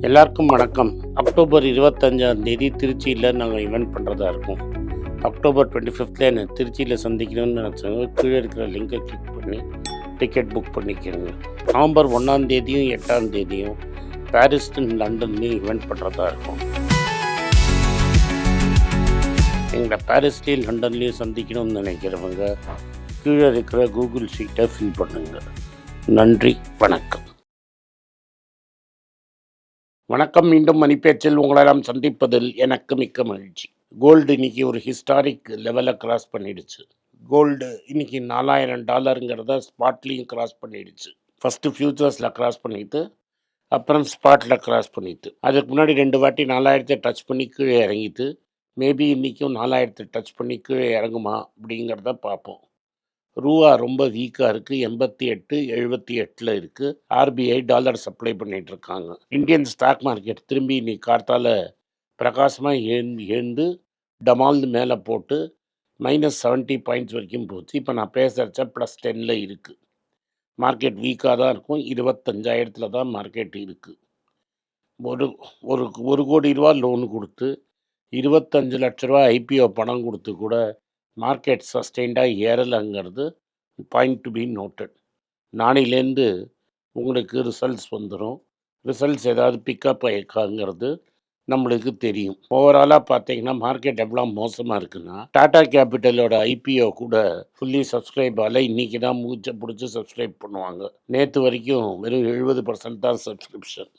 எல்லாருக்கும் வணக்கம். அக்டோபர் 25 திருச்சியில் நாங்கள் ஈவெண்ட் பண்ணுறதா இருக்கோம். அக்டோபர் 25 என்னை திருச்சியில் சந்திக்கணும்னு நினச்சவங்க கீழே இருக்கிற லிங்கை கிளிக் பண்ணி டிக்கெட் புக் பண்ணிக்கோங்க. நவம்பர் 1 8 பாரிஸ் லண்டன்லேயும் ஈவெண்ட் பண்ணுறதா இருக்கும். எங்களை பாரிஸ்லேயும் லண்டன்லேயும் சந்திக்கணும்னு நினைக்கிறவங்க கீழே இருக்கிற கூகுள் ஷீட்டை ஃபில் பண்ணுங்கள். நன்றி, வணக்கம். வணக்கம். மீண்டும் மணிப்பேச்சில் உங்களெல்லாம் சந்திப்பதில் எனக்கு மிக்க மகிழ்ச்சி. கோல்டு இன்னைக்கு ஒரு ஹிஸ்டாரிக் லெவலை கிராஸ் பண்ணிடுச்சு. கோல்டு இன்னைக்கு $4000 ஸ்பாட்லேயும் கிராஸ் பண்ணிடுச்சு. ஃபஸ்ட்டு ஃபியூச்சர்ஸில் கிராஸ் பண்ணிட்டு அப்புறம் ஸ்பாட்டில் கிராஸ் பண்ணிட்டு, அதுக்கு முன்னாடி 2 வாட்டி 4000 டச் பண்ணி கீழே இறங்கிட்டு, மேபி இன்றைக்கும் 4000 டச் பண்ணி கீழே இறங்குமா அப்படிங்கிறத பார்ப்போம். ரூபா ரொம்ப வீக்காக இருக்குது. 88.78 இருக்குது. ஆர்பிஐ டாலர் சப்ளை பண்ணிகிட்ருக்காங்க. இந்தியன் ஸ்டாக் மார்க்கெட் திரும்பி இன்னைக்கு கார்த்தால பிரகாசமாக எழுந்து டமால்னு மேலே போட்டு -70 பாயிண்ட்ஸ் வரைக்கும் போச்சு. இப்போ நான் பேசுகிறச்ச +10 இருக்குது. மார்க்கெட் வீக்காக தான் இருக்கும். 25,000 தான் மார்க்கெட் இருக்குது. ஒரு கோடி ரூபா லோனு கொடுத்து 25 லட்ச ரூபா ஐபிஓ பணம் கொடுத்து கூட மார்க்கெட் சஸ்டெயின்டாக ஏறலைங்கிறது பாயிண்ட் டு பி நோட்டட். நாளையிலேருந்து உங்களுக்கு ரிசல்ட்ஸ் வந்துடும். ரிசல்ட்ஸ் ஏதாவது பிக்கப் ஆகிருக்காங்கிறது நம்மளுக்கு தெரியும். ஓவராலாக பார்த்தீங்கன்னா மார்க்கெட் எவ்வளோ மோசமாக இருக்குன்னா, டாடா கேபிட்டலோட ஐபிஓ கூட ஃபுல்லி சப்ஸ்கிரைப் ஆகலை. இன்றைக்கி தான் மூச்சை பிடிச்சி சப்ஸ்கிரைப் பண்ணுவாங்க. நேற்று வரைக்கும் வெறும் 70% தான் சப்ஸ்கிரிப்ஷன்.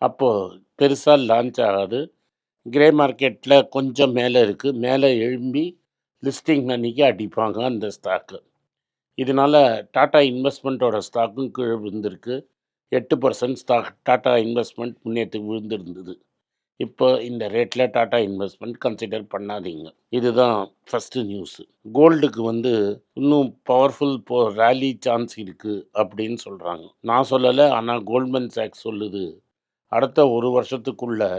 அப்போது பெருசாக லான்ச் ஆகாது. கிரே மார்க்கெட்டில் கொஞ்சம் மேலே இருக்குது. மேலே எழும்பி லிஸ்டிங் அன்றைக்கி அடிப்பாங்க அந்த ஸ்டாக்கு. இதனால் டாடா இன்வெஸ்ட்மெண்ட்டோட ஸ்டாக்கும் கீழே விழுந்திருக்கு. 8% ஸ்டாக் டாடா இன்வெஸ்ட்மெண்ட் முன்னேற்றுக்கு விழுந்திருந்தது. இப்போ இந்த ரேட்டில் டாடா இன்வெஸ்ட்மெண்ட் கன்சிடர் பண்ணாதீங்க. இதுதான் ஃபஸ்ட்டு நியூஸு. கோல்டுக்கு இன்னும் பவர்ஃபுல் ரேலி சான்ஸ் இருக்குது அப்படின்னு சொல்கிறாங்க. நான் சொல்லலை, ஆனால் கோல்ட்மேன் சாக்ஸ் சொல்லுது. அடுத்த ஒரு வருஷத்துக்குள்ள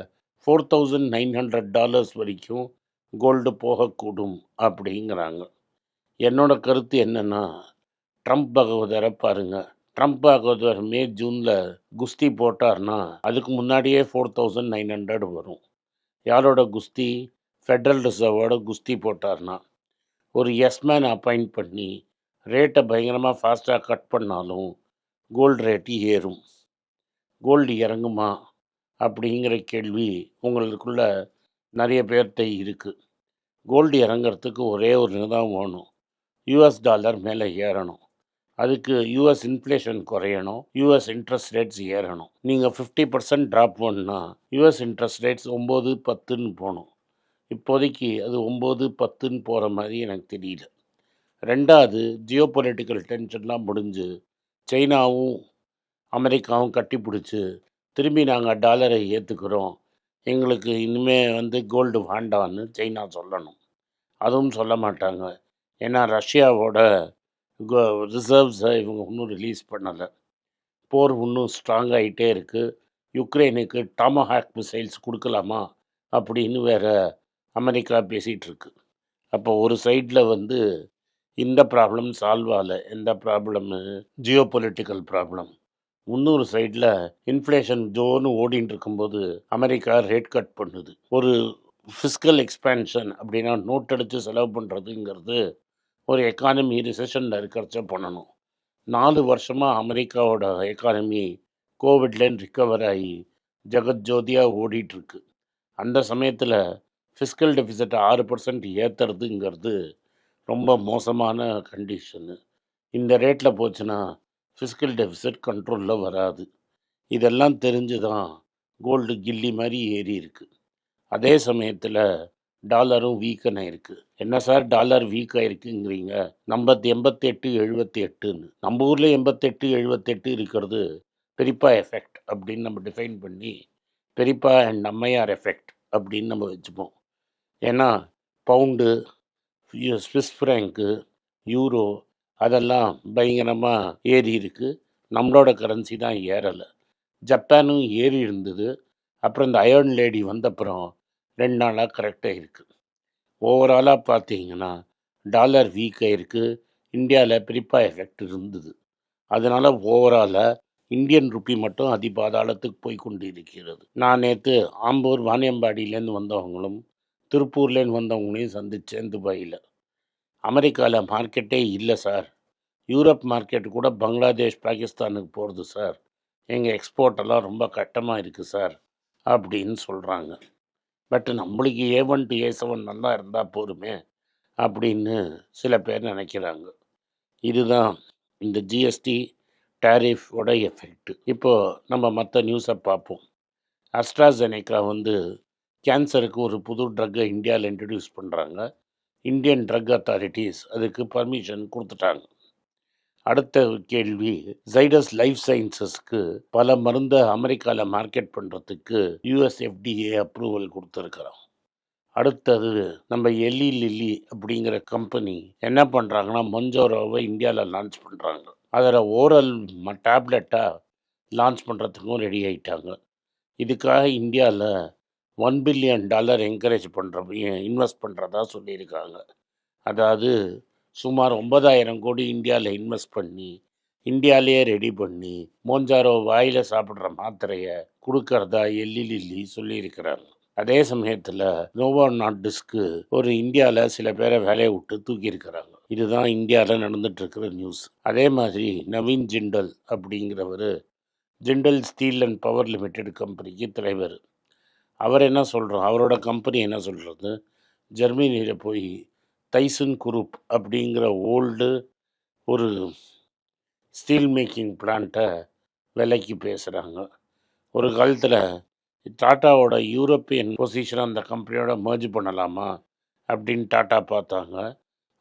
$4,900 வரைக்கும் கோல்டு போகக்கூடும் அப்படிங்கிறாங்க. என்னோட கருத்து என்னென்னா, ட்ரம்ப் பகவதரை பாருங்கள். ட்ரம்ப் பகவதர் ஜூனில் குஸ்தி போட்டார்னா அதுக்கு முன்னாடியே 4,900 வரும். யாரோட குஸ்தி? ஃபெட்ரல் ரிசர்வோட குஸ்தி போட்டார்னா ஒரு எஸ்மேன் அப்பாயிண்ட் பண்ணி ரேட்டை பயங்கரமாக ஃபாஸ்ட்டாக கட் பண்ணாலும் கோல்டு ரேட்டு ஏறும். கோல்டு இறங்குமா அப்படிங்கிற கேள்வி உங்களுக்குள்ள நிறைய பேர்கிட்ட இருக்குது. கோல்டு இறங்கிறதுக்கு ஒரே ஒரு இதுதான் வேணும். யூஎஸ் டாலர் மேலே ஏறணும். அதுக்கு யூஎஸ் இன்ஃப்ளேஷன் குறையணும். யூஎஸ் இன்ட்ரெஸ்ட் ரேட்ஸ் ஏறணும். நீங்கள் 50% ட்ராப் பண்ணா யூஎஸ் இன்ட்ரெஸ்ட் ரேட்ஸ் 9-10 போகணும். இப்போதைக்கு அது 9-10 போகிற மாதிரி எனக்கு தெரியல. ரெண்டாவது, ஜியோ பொலிட்டிக்கல் டென்ஷன்லாம் முடிஞ்சு சைனாவும் அமெரிக்காவும் கட்டி பிடிச்சி திரும்பி நாங்கள் டாலரை ஏற்றுக்கிறோம், எங்களுக்கு இனிமேல் கோல்டு வேண்டான்னு சைனா சொல்லணும். அதுவும் சொல்ல மாட்டாங்க. ஏன்னா ரஷ்யாவோட ரிசர்வ்ஸை இவங்க இன்னும் ரிலீஸ் பண்ணலை. போர் இன்னும் ஸ்ட்ராங் ஆகிட்டே இருக்குது. யுக்ரைனுக்கு டாமஹாக் மிசைல்ஸ் கொடுக்கலாமா அப்படின்னு வேறு அமெரிக்கா பேசிகிட்ருக்கு. அப்போ ஒரு சைடில் இந்த ப்ராப்ளம் சால்வ் ஆகலை. எந்த ப்ராப்ளமு? Jio political problem. இன்னொரு சைடில் இன்ஃப்ளேஷன் ஜோன்னு ஓடின்னு இருக்கும்போது அமெரிக்கா ரேட் கட் பண்ணுது. ஒரு ஃபிஸ்கல் எக்ஸ்பேன்ஷன் அப்படின்னா நோட் அடித்து செலவு பண்ணுறதுங்கிறது ஒரு எக்கானமி ரிசெஷனில் இருக்கிறச்ச பண்ணணும். 4 வருஷமாக அமெரிக்காவோட எக்கானமி கோவிட்லேருந்து ரிக்கவர் ஆகி ஜெகஜோதியாக ஓடிட்டுருக்கு. அந்த சமயத்தில் ஃபிஸ்கல் டெபிசிட்டை 6% ஏற்றுறதுங்கிறது ரொம்ப மோசமான கண்டிஷனு. இந்த ரேட்டில் போச்சுன்னா ஃபிஸ்கல் டெபிசிட் கண்ட்ரோலில் வராது. இதெல்லாம் தெரிஞ்சு தான் கோல்டு கில்லி மாதிரி ஏறி இருக்குது. அதே சமயத்தில் டாலரும் வீக்கன் ஆகிருக்கு. என்ன சார் டாலர் வீக் ஆகிருக்குங்கிறீங்க? நம்ம 88-78ன்னு நம்ம ஊரில் 88-78 இருக்கிறது பெரியப்பா எஃபெக்ட் அப்படின்னு நம்ம டிஃபைன் பண்ணி பெரியப்பா அண்ட் அம்மையார் எஃபெக்ட் அப்படின்னு நம்ம வச்சுப்போம். ஏன்னா பவுண்டு, ஸ்விஸ் ஃப்ராங்கு, யூரோ அதெல்லாம் பயங்கரமாக ஏறி இருக்குது. நம்மளோட கரன்சி தான் ஏறலை. ஜப்பானும் ஏறி இருந்தது. அப்புறம் இந்த அயர்ன் லேடி வந்தப்புறம் 2 நாளாக கரெக்டாக இருக்குது. ஓவராலாக பார்த்தீங்கன்னா டாலர் வீக்காக இருக்குது. இந்தியாவில் பிரிப்பா எஃபெக்ட் இருந்தது. அதனால் ஓவராலாக இந்தியன் ருப்பி மட்டும் அதிபாதாளத்துக்கு போய் கொண்டு இருக்கிறது. நான் நேற்று ஆம்பூர் வாணியம்பாடியிலேருந்து வந்தவங்களும் திருப்பூர்லேருந்து வந்தவங்களையும் சந்தித்தேன் துபாயில். அமெரிக்காவில் மார்க்கெட்டே இல்லை சார், யூரோப் மார்க்கெட் கூட பங்களாதேஷ் பாகிஸ்தானுக்கு போகிறது சார், எங்கள் எக்ஸ்போர்ட்டெல்லாம் ரொம்ப கட்டமாக இருக்குது சார் அப்படின்னு சொல்கிறாங்க. பட் நம்மளுக்கு A1 to A7 நல்லா இருந்தால் போதுமே அப்படின்னு சில பேர் நினைக்கிறாங்க. இதுதான் இந்த ஜிஎஸ்டி டேரிஃபோட எஃபெக்ட். இப்போது நம்ம மற்ற நியூஸை பார்ப்போம். அஸ்ட்ராசெனேக்கா கேன்சருக்கு ஒரு புது ட்ரக்கை இந்தியாவில் இன்ட்ரடியூஸ் பண்ணுறாங்க. இந்தியன் ட்ரக் அத்தாரிட்டிஸ் அதுக்கு பர்மிஷன் கொடுத்துட்டாங்க. அடுத்த கேள்வி, ஜைடஸ் லைஃப் சயின்சஸ்க்கு பல மருந்தை அமெரிக்காவில் மார்க்கெட் பண்ணுறதுக்கு யூஎஸ்எஃப்டிஏ அப்ரூவல் கொடுத்துருக்குறோம். அடுத்தது நம்ம எல்லி லில்லி அப்படிங்கிற கம்பெனி என்ன பண்ணுறாங்கன்னா மொஞ்சோரோவை இந்தியாவில் லான்ச் பண்ணுறாங்க. அதில் ஓரல் டேப்லெட்டாக லான்ச் பண்ணுறதுக்கும் ரெடி ஆகிட்டாங்க. இதுக்காக இந்தியாவில் $1 பில்லியன் என்கரேஜ் இன்வெஸ்ட் பண்ணுறதா சொல்லியிருக்காங்க. அதாவது சுமார் 9,000 கோடி இந்தியாவில் இன்வெஸ்ட் பண்ணி இந்தியாவிலேயே ரெடி பண்ணி மோஞ்சாரோ வாயில் சாப்பிட்ற மாத்திரையை கொடுக்கறதா எல்லி லில்லி சொல்லியிருக்கிறாங்க. அதே சமயத்தில் நோவோ நார்டிஸ்க்கு ஒரு இந்தியாவில் சில பேரை வேலையை விட்டு தூக்கியிருக்கிறாங்க. இதுதான் இந்தியாவில் நடந்துட்டுருக்கிற நியூஸ். அதே மாதிரி நவீன் ஜிண்டல் அப்படிங்கிறவர் Jindal steel and power limited கம்பெனிக்கு தலைவர். அவர் என்ன சொல்கிறோம், அவரோட கம்பெனி என்ன சொல்கிறது, ஜெர்மனியில் போய் தைசுன் குரூப் அப்படிங்கிற ஓல்டு ஒரு ஸ்டீல் மேக்கிங் பிளான்ட்டை விலைக்கு பேசுகிறாங்க. ஒரு காலத்தில் டாட்டாவோட யூரோப்பியன் பொசிஷனை அந்த கம்பெனியோட மர்ஜ் பண்ணலாமா அப்படின்னு டாட்டா பார்த்தாங்க.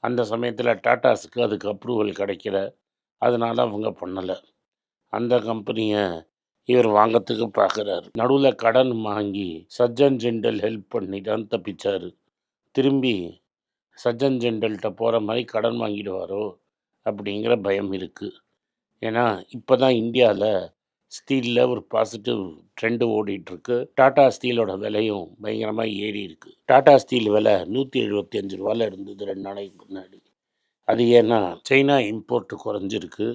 அந்த சமயத்தில் டாட்டாஸுக்கு அதுக்கு அப்ரூவல் கிடைக்கல, அதனால் அவங்க பண்ணலை. அந்த கம்பெனியை இவர் வாங்கிறதுக்கு பார்க்குறாரு. நடுவில் கடன் வாங்கி சஜ்ஜன் ஜிண்டல் ஹெல்ப் பண்ணி தான் தப்பிச்சார். திரும்பி சஜ்ஜன் ஜிண்டல்கிட்ட போகிற மாதிரி கடன் வாங்கிடுவாரோ அப்படிங்கிற பயம் இருக்குது. ஏன்னா இப்போ தான் இந்தியாவில் ஸ்டீலில் ஒரு பாசிட்டிவ் ட்ரெண்டு ஓடிட்டுருக்கு. டாடா ஸ்டீலோட விலையும் பயங்கரமாக ஏறி இருக்குது. டாடா ஸ்டீல் விலை 175 ரூபாயில் இருந்தது 2 நாளைக்கு முன்னாடி. அது ஏன்னா சைனா இம்போர்ட் குறைஞ்சிருக்கு.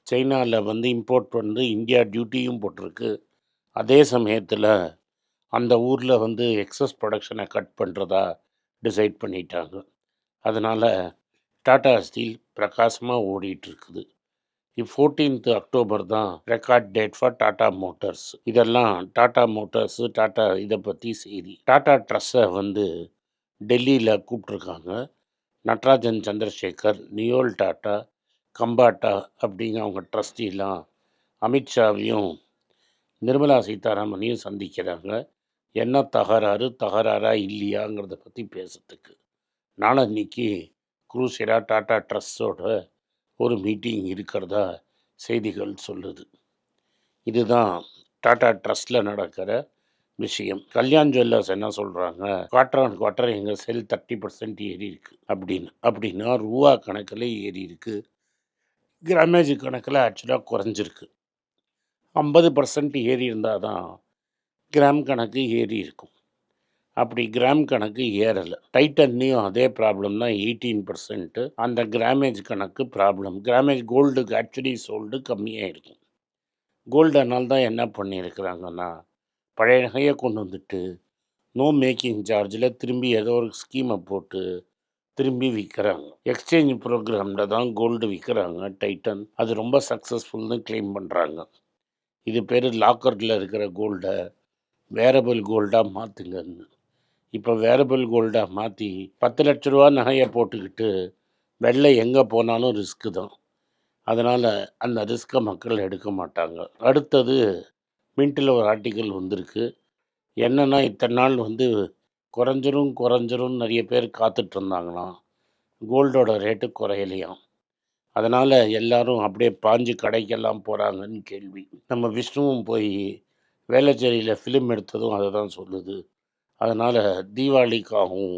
சைனாவில் இம்போர்ட் இந்தியா டியூட்டியும் போட்டிருக்கு. அதே சமயத்தில் அந்த ஊரில் எக்ஸஸ் ப்ரொடக்ஷனை கட் பண்ணுறதா டிசைட் பண்ணிட்டாங்க. அதனால் டாடா ஸ்டீல் பிரகாசமாக ஓடிட்டுருக்குது. 14th அக்டோபர் தான் record date for Tata Motors. இதெல்லாம் டாடா மோட்டார்ஸு டாடா இதை பற்றி செய்தி. டாடா ட்ரஸ்ஸை டெல்லியில் கூப்பிட்ருக்காங்க. நட்ராஜன் சந்திரசேகர், நியோல் டாட்டா, கம்பாட்டா அப்படிங்கிற அவங்க ட்ரஸ்டிலாம் அமித்ஷாவையும் நிர்மலா சீதாராமனையும் சந்திக்கிறாங்க. என்ன தகராறா இல்லையாங்கிறத பற்றி பேசுறதுக்கு. நாளன்னைக்கு குரூசிரா டாடா ட்ரஸ்ஸோட ஒரு மீட்டிங் இருக்கிறதா செய்திகள் சொல்லுது. இதுதான் டாடா ட்ரஸ்டில் நடக்கிற விஷயம். கல்யாண் ஜுவல்லர்ஸ் என்ன சொல்கிறாங்க, குவார்டர் எங்கள் செல் 30% ஏறி இருக்குது அப்படின்னா ரூபா கணக்கில் ஏறி இருக்குது, கிராமேஜ் கணக்கில் ஆக்சுவலாக குறைஞ்சிருக்கு. 50% ஏறி இருந்தால் தான் கிராம் கணக்கு ஏறி இருக்கும். அப்படி கிராம் கணக்கு ஏறலை. டைட்டன்லேயும் அதே ப்ராப்ளம் தான், 18%. அந்த கிராமேஜ் கணக்கு ப்ராப்ளம். கிராமேஜ் கோல்டுக்கு ஆக்சுவலி சோல்டு கம்மியாக இருக்கும். கோல்டு அதனால தான் என்ன பண்ணியிருக்கிறாங்கன்னா பழைய நகையை கொண்டு வந்துட்டு நோ மேக்கிங் சார்ஜில் திரும்பி ஏதோ ஒரு ஸ்கீமை போட்டு திரும்பி விற்கிறாங்க. எக்ஸ்சேஞ்ச் ப்ரோக்ராமில் தான் கோல்டு விற்கிறாங்க டைட்டன். அது ரொம்ப சக்ஸஸ்ஃபுல்னு கிளைம் பண்ணுறாங்க. இது பேர் லாக்கரில் இருக்கிற கோல்டை வேரபிள் கோல்டாக மாற்றுங்கன்னு. இப்போ வேரபிள் கோல்டாக மாற்றி 10 லட்ச ரூபா நகையை போட்டுக்கிட்டு வெள்ளை எங்கே போனாலும் ரிஸ்க்கு தான். அதனால் அந்த ரிஸ்க்கை மக்கள் எடுக்க மாட்டாங்க. அடுத்தது மின்ட்டில் ஒரு ஆர்டிக்கல் வந்திருக்கு. என்னென்னா இத்தனை நாள் குறைஞ்சிரும் நிறைய பேர் காத்துட்ருந்தாங்களாம். கோல்டோட ரேட்டு குறையலையாம். அதனால் எல்லாரும் அப்படியே பாஞ்சு கடைக்கெல்லாம் போகிறாங்கன்னு கேள்வி. நம்ம விஷ்ணுவும் போய் வேளச்சேரியில் ஃபிலிம் எடுத்ததும் அதை தான் சொல்லுது. அதனால் தீபாவளிக்காகவும்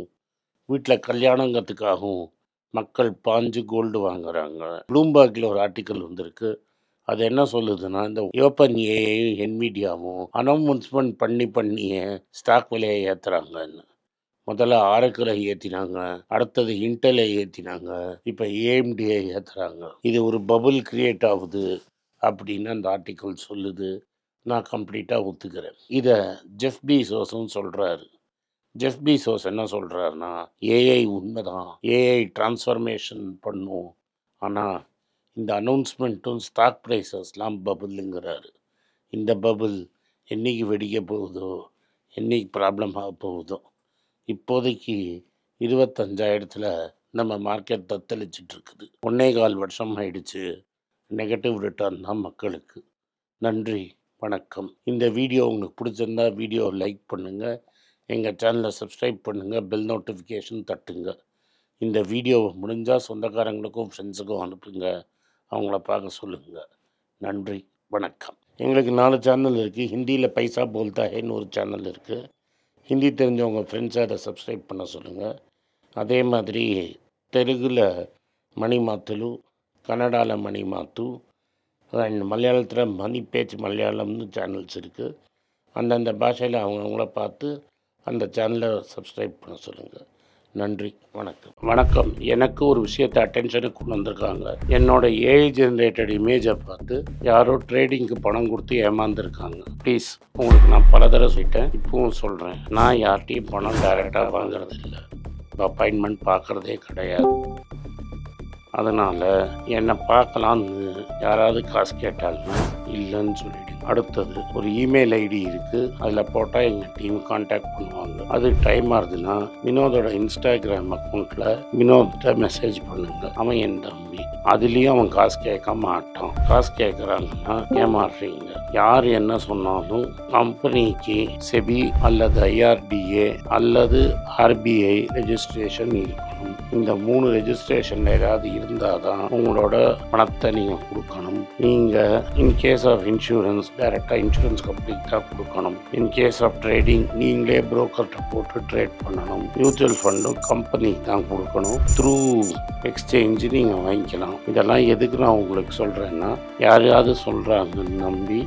வீட்டில் கல்யாணங்கிறதுக்காகவும் மக்கள் பாஞ்சு கோல்டு வாங்குறாங்க. ப்ளூம்பர்கில் ஒரு ஆர்டிக்கல் வந்திருக்கு. அது என்ன சொல்லுதுன்னா, இந்த ஓப்பன் ஏஐயும் என்விடியாவும் அனௌன்ஸ்மெண்ட் பண்ணியே ஸ்டாக் விலையை ஏற்றுறாங்கன்னு. முதல்ல ஆரக்கிளை ஏற்றினாங்க, அடுத்தது இன்டெலை ஏற்றினாங்க, இப்போ ஏஎம்டியை ஏற்றுறாங்க. இது ஒரு பபுள் கிரியேட் ஆகுது அப்படின்னு அந்த ஆர்டிக்கல் சொல்லுது. நான் கம்ப்ளீட்டாக ஒத்துக்கிறேன். இதை ஜெஃப் பீசோஸும் சொல்கிறாரு. ஜெஃப் பீசோஸ் என்ன சொல்கிறாருன்னா, ஏஐ உண்மைதான், ஏஐ டிரான்ஸ்ஃபர்மேஷன் பண்ணும், ஆனால் இந்த அனௌன்ஸ்மெண்ட்டும் ஸ்டாக் ப்ரைஸஸ்லாம் பபுளுங்கிறாரு. இந்த பபுள் என்றைக்கு வெடிக்க போகுதோ, என்றைக்கு ப்ராப்ளம் ஆக போகுதோ. இப்போதைக்கு 25,000 நம்ம மார்க்கெட் தத்தளிச்சிட்ருக்குது. 1.25 வருஷம் ஆயிடுச்சு. நெகட்டிவ் ரிட்டர்ன் தான் மக்களுக்கு. நன்றி, வணக்கம். இந்த வீடியோ உங்களுக்கு பிடிச்சிருந்தா வீடியோவை லைக் பண்ணுங்கள், எங்கள் சேனலை சப்ஸ்கிரைப் பண்ணுங்கள், பெல் நோட்டிஃபிகேஷன் தட்டுங்க. இந்த வீடியோவை முடிஞ்சால் சொந்தக்காரங்களுக்கும் ஃப்ரெண்ட்ஸுக்கும் அனுப்புங்க, அவங்கள பார்க்க சொல்லுங்கள். நன்றி, வணக்கம். எங்களுக்கு 4 சேனல் இருக்குது. ஹிந்தியில் பைசா போல்தா ஹேன்னு ஒரு சேனல் இருக்குது. ஹிந்தி தெரிஞ்சவங்க ஃப்ரெண்ட்ஸை அதை சப்ஸ்கிரைப் பண்ண சொல்லுங்கள். அதே மாதிரி தெலுங்கில் மணி மாத்துலு, கன்னடாவில் மணி மாத்து, அண்ட் மலையாளத்தில் மணி பேச்சு மலையாளம்னு சேனல்ஸ் இருக்குது. அந்தந்த பாஷையில் அவங்கவுங்கள பார்த்து அந்த சேனலை சப்ஸ்கிரைப் பண்ண சொல்லுங்கள். நன்றி, வணக்கம். வணக்கம். எனக்கு ஒரு விஷயத்தை அட்டென்ஷனுக்கு கொண்டு வந்திருக்காங்க. என்னோட ஏஐ ஜென்ரேட்டட் இமேஜை பார்த்து யாரோ ட்ரேடிங்க்கு பணம் கொடுத்து ஏமாந்துருக்காங்க. ப்ளீஸ், உங்களுக்கு நான் பல தடவை சொல்லிட்டேன், இப்பவும் சொல்கிறேன், நான் யார்கிட்டையும் பணம் டைரெக்டாக வாங்குறது இல்லை, அப்பாயின்மெண்ட் பார்க்குறதே கிடையாது. அதனால் என்னை பார்க்கலான்னு யாராவது காசு கேட்டாலும் இல்லைன்னு சொல்லிவிடுங்க. அடுத்தது ஒரு இமெயில் ஐடி இருக்குது, அதில் போட்டால் எங்கள் டீம் கான்டாக்ட் பண்ணுவாங்க. அது டைம் ஆகுதுன்னா வினோதோட இன்ஸ்டாகிராம் அக்கௌண்ட்டில் வினோத்தை மெசேஜ் பண்ணுங்கள். அவன் என் தம்பி, அதுலேயும் அவன் காசு கேட்க மாட்டான். காசு கேட்குறாங்கன்னா ஏமாறுறீங்க. யார் என்ன சொன்னாலும் கம்பெனிக்கு செபி அல்லது ஐஆர்டிஏ அல்லது ஆர்பிஐ ரெஜிஸ்ட்ரேஷன் இருக்கணும். இந்த 3 ரெஜிஸ்ட்ரேஷன் ஏதாவது இருந்தால் தான் உங்களோட பணத்தை நீங்கள் கொடுக்கணும். நீங்கள் இன்கேஸ் ஆஃப் இன்சூரன்ஸ் டைரெக்டாக இன்சூரன்ஸ் கம்பெனிக்கு தான் கொடுக்கணும். இன்கேஸ் ஆஃப் ட்ரேடிங் நீங்களே புரோக்கர்கிட்ட போட்டு ட்ரேட் பண்ணணும். மியூச்சுவல் ஃபண்டும் கம்பெனிக்கு தான் கொடுக்கணும். த்ரூ எக்ஸ்சேஞ்சு நீங்கள் வாங்கிக்கலாம். இதெல்லாம் எதுக்கு நான் உங்களுக்கு சொல்கிறேன்னா, யாரையாவது சொல்கிறாங்கன்னு நம்பி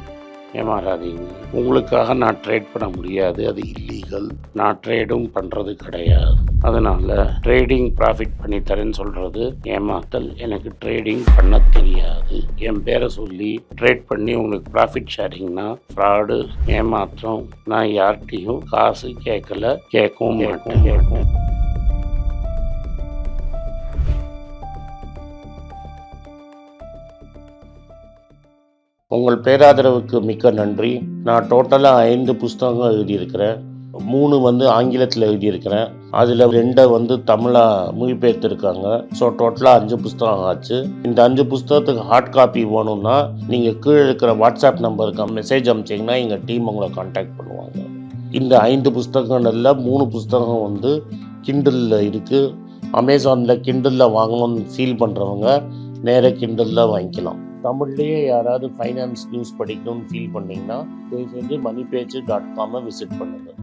ஏமாறாதீங்க. உங்களுக்காக நான் ட்ரேட் பண்ண முடியாது, அது இல்லீகல். நான் ட்ரேடும் பண்ணுறது கிடையாது. அதனால் ட்ரேடிங் ப்ராஃபிட் பண்ணி தரேன்னு சொல்கிறது ஏமாத்தல். எனக்கு ட்ரேடிங் பண்ண தெரியாது. என் பேரை சொல்லி ட்ரேட் பண்ணி உங்களுக்கு ப்ராஃபிட் ஷேரிங்னா ஃப்ராடு, ஏமாற்றம். நான் யார்கிட்டையும் காசு கேட்கல, கேட்கவும் மாட்டேன். உங்கள் பேராதரவுக்கு மிக்க நன்றி. நான் டோட்டலாக 5 புஸ்தகங்கள் எழுதியிருக்கிறேன். 3 ஆங்கிலத்தில் எழுதியிருக்கிறேன். அதில் 2 தமிழாக மொழிபெயர்த்துருக்காங்க. ஸோ டோட்டலாக 5 புஸ்தகம் ஆச்சு. இந்த 5 புஸ்தகத்துக்கு ஹார்ட் காப்பி வேணும்னா நீங்கள் கீழே இருக்கிற வாட்ஸ்அப் நம்பருக்கு மெசேஜ் அனுப்பிச்சிங்கன்னா எங்கள் டீம் உங்களை கான்டாக்ட் பண்ணுவாங்க. இந்த 5 புஸ்தகங்களில் 3 புஸ்தகம் கிண்டலில் இருக்குது. அமேசானில் கிண்டலில் வாங்கணும்னு ஃபீல் பண்ணுறவங்க நேராக கிண்டலில் வாங்கிக்கலாம். தமிழ்லேயே யாராவது ஃபைனான்ஸ் நியூஸ் படிக்கணும்னு ஃபீல் பண்ணிங்கன்னா தயவுசெஞ்சு மணிபேச்சு.com விசிட் பண்ணுங்கள்.